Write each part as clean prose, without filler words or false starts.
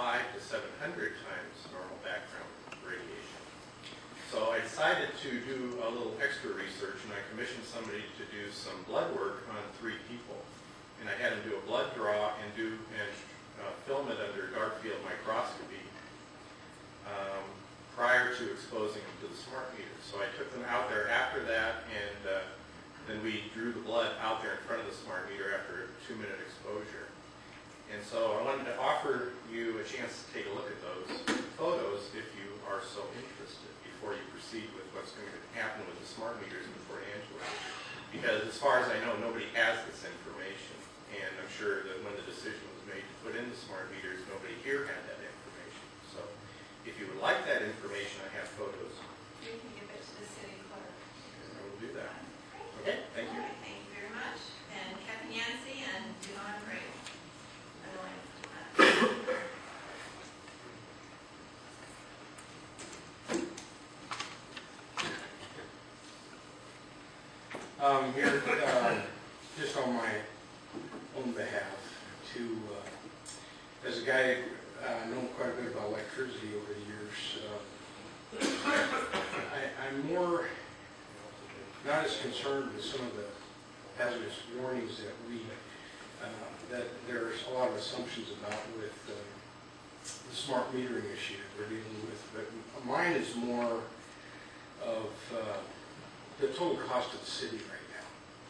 500 to 700 times normal background radiation. So I decided to do a little extra research, and I commissioned somebody to do some blood work on 3 people. And I had them do a blood draw and film it under dark field microscopy prior to exposing them to the smart meter. So I took them out there after that, and then we drew the blood out there in front of the smart meter after a 2-minute exposure. And so I wanted to offer you a chance to take a look at those photos if you are so interested before you proceed with what's going to happen with the smart meters in Fort Angelo. Because as far as I know, nobody has this information. And I'm sure that when the decision was made to put in the smart meters, nobody here had that information. So if you would like that information, I have photos. You can give it to the city clerk. I will do that. Okay, thank you. All right, thank you very much. And Captain Yancey and John Gray. I'm here just on my own behalf to, as a guy known quite a bit about electricity over the years, I'm more not as concerned with some of the hazardous warnings that there's a lot of assumptions about with the smart metering issue we're dealing with, but mine is more of the total cost of the city right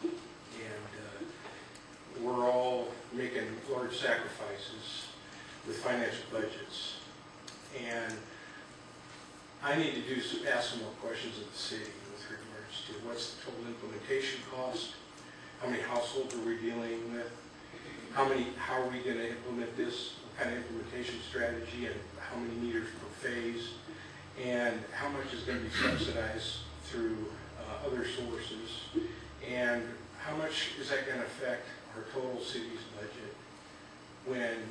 now. And we're all making large sacrifices with financial budgets. And I need to ask some more questions of the city with regards to what's the total implementation cost, how many households are we dealing with, how are we going to implement this, what kind of implementation strategy, and how many meters per phase, and how much is going to be subsidized through other sources, and how much is that going to affect our total city's budget when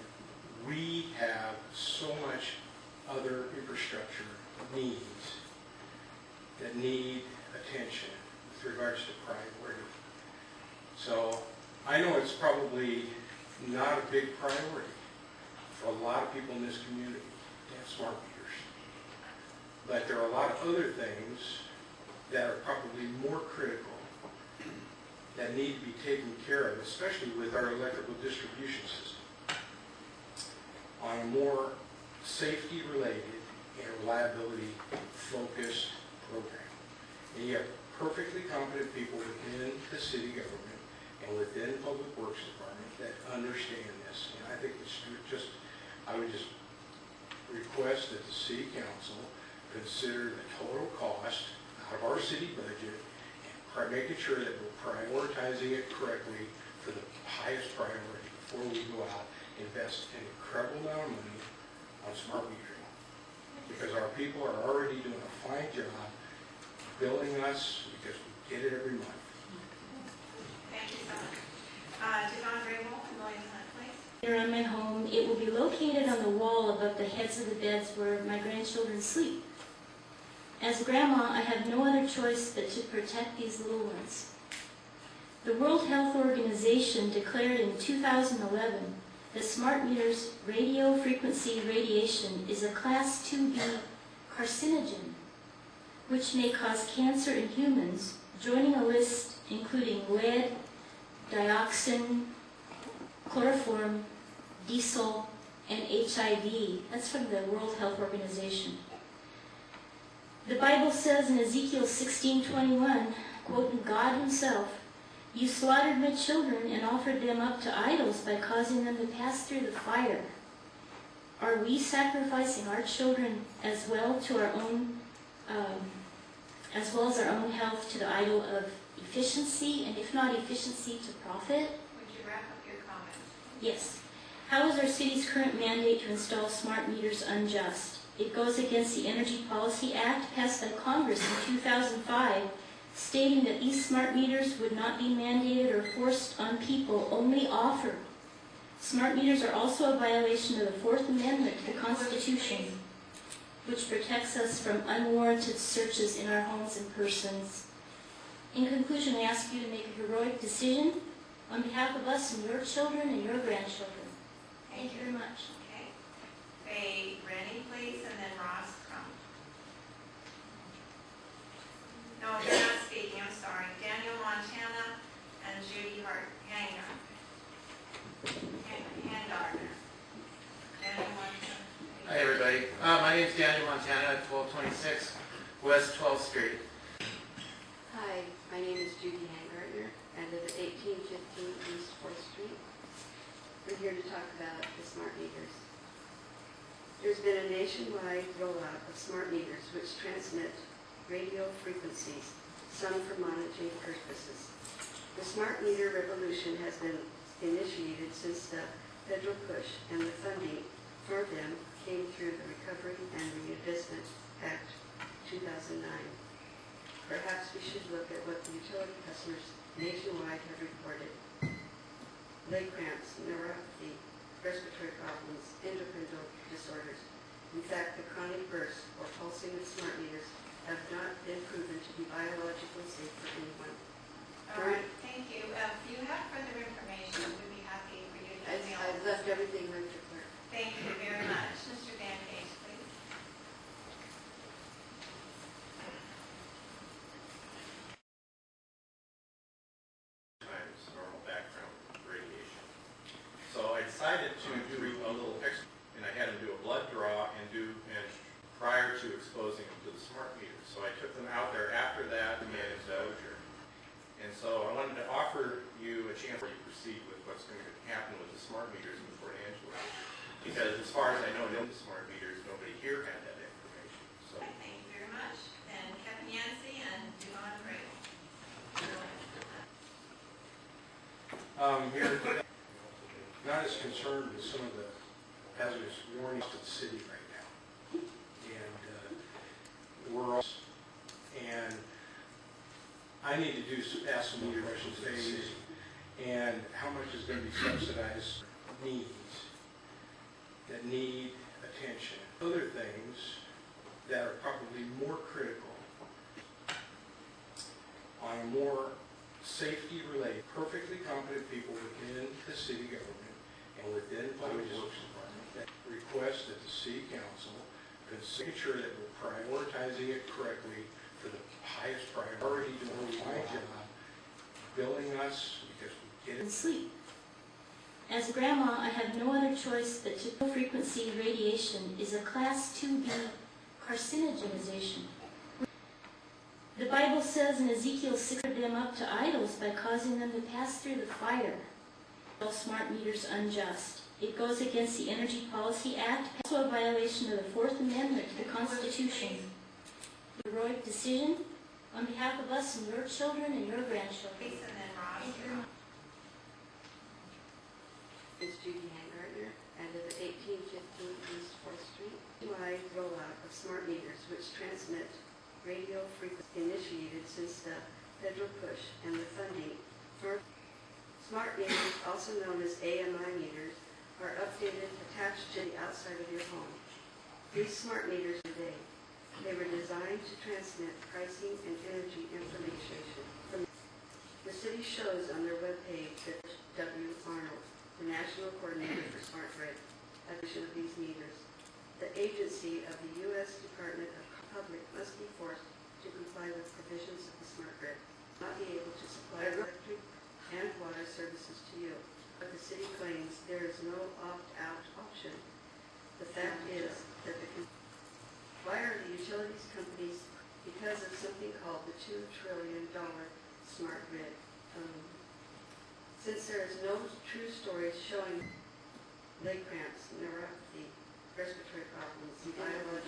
we have so much other infrastructure needs that need attention with regards to priority. So I know it's probably not a big priority for a lot of people in this community to have smart meters, but there are a lot of other things that are probably more critical that need to be taken care of, especially with our electrical distribution system, on a more safety-related and reliability-focused program. And you have perfectly competent people within the city government and within the Public Works Department that understand this. And I think it's just, I would just request that the City Council consider the total cost of our city budget and making sure that we're prioritizing it correctly for the highest priority before we go out and invest an incredible amount of money on smart metering. Because our people are already doing a fine job billing us because we get it every month. Thank you so much. Devon Grable and William Hunt, please. Around my home, it will be located on the wall above the heads of the beds where my grandchildren sleep. As a grandma, I have no other choice but to protect these little ones. The World Health Organization declared in 2011 that smart meters' radio frequency radiation is a Class 2B carcinogen, which may cause cancer in humans, joining a list including lead, dioxin, chloroform, diesel, and HIV. That's from the World Health Organization. The Bible says in Ezekiel 16:21, quoting God himself, "You slaughtered my children and offered them up to idols by causing them to pass through the fire." Are we sacrificing our children as well to our own, as well as our own health to the idol of efficiency, and if not efficiency, to profit? Would you wrap up your comments? Yes. How is our city's current mandate to install smart meters unjust? It goes against the Energy Policy Act passed by Congress in 2005, stating that these smart meters would not be mandated or forced on people, only offered. Smart meters are also a violation of the Fourth Amendment to the Constitution, which protects us from unwarranted searches in our homes and persons. In conclusion, I ask you to make a heroic decision on behalf of us and your children and your grandchildren. Thank you very much. Okay. My name is Daniel Montana, 1226 West 12th Street. Hi, my name is Judi Hangartner. I live at 1815 East 4th Street. I'm here to talk about the smart meters. There's been a nationwide rollout of smart meters which transmit radio frequencies, some for monitoring purposes. The smart meter revolution has been initiated since the federal push and the funding for them came through the Recovery and Reinvestment Act 2009. Perhaps we should look at what the utility customers nationwide have reported. Leg cramps, neuropathy, respiratory problems, endocrine disorders. In fact, the chronic bursts or pulsing of smart meters have not been proven to be biologically safe for anyone. All right, thank you. If you have further information, we'd be happy for you to email. I've left everything with the clerk. Thank you very much. Mr. Van Case, please. Times normal background radiation. So I decided to do a little extra, and I had him do a blood draw and prior to exposing them to the smart meters. So I took them out there after that and exposure. And so I wanted to offer you a chance before you proceed with what's going to happen with the smart meters in Port Angelo. Because as far as I know, the smart meters, nobody here had that information. So Thank you very much. And Kevin Yancey and Devon Gray. Here, not as concerned with some of the hazardous warnings to the city right now. And we're all, and I need to ask some more questions to the city. And how much is going to be subsidized needs that need attention. Other things that are probably more critical on a more safety-related, perfectly competent people within the city government and within the Public Works Department that request that the city council consider sure that we're prioritizing it correctly for the highest priority, doing my job, billing us because we get it. And sleep. As a grandma, I have no other choice but to low-frequency radiation is a Class 2B carcinogenization. The Bible says in Ezekiel 6, them up to idols by causing them to pass through the fire. All smart meters unjust. It goes against the Energy Policy Act, also a violation of the Fourth Amendment to the Constitution. The heroic decision on behalf of us and your children and your grandchildren. Lisa and then Rob. It's Judi Hangartner. I live at 1815 East 4th Street. Wide rollout of smart meters which transmit radio frequency initiated since the federal push and the funding for smart meters, also known as AMI meters, are updated attached to the outside of your home. These smart meters today, they were designed to transmit pricing and energy information. The city shows on their webpage that W. Arnold, the National Coordinator for Smart Grid, addition of these meters. The agency of the U.S. Department of Public must be forced to comply with provisions of the smart grid, not be able to supply electric and water services to you. But the city claims there is no opt-out option. The fact is that why are the utilities companies, because of something called the $2 trillion smart grid, since there is no true stories showing leg cramps, neuropathy, respiratory problems, and biological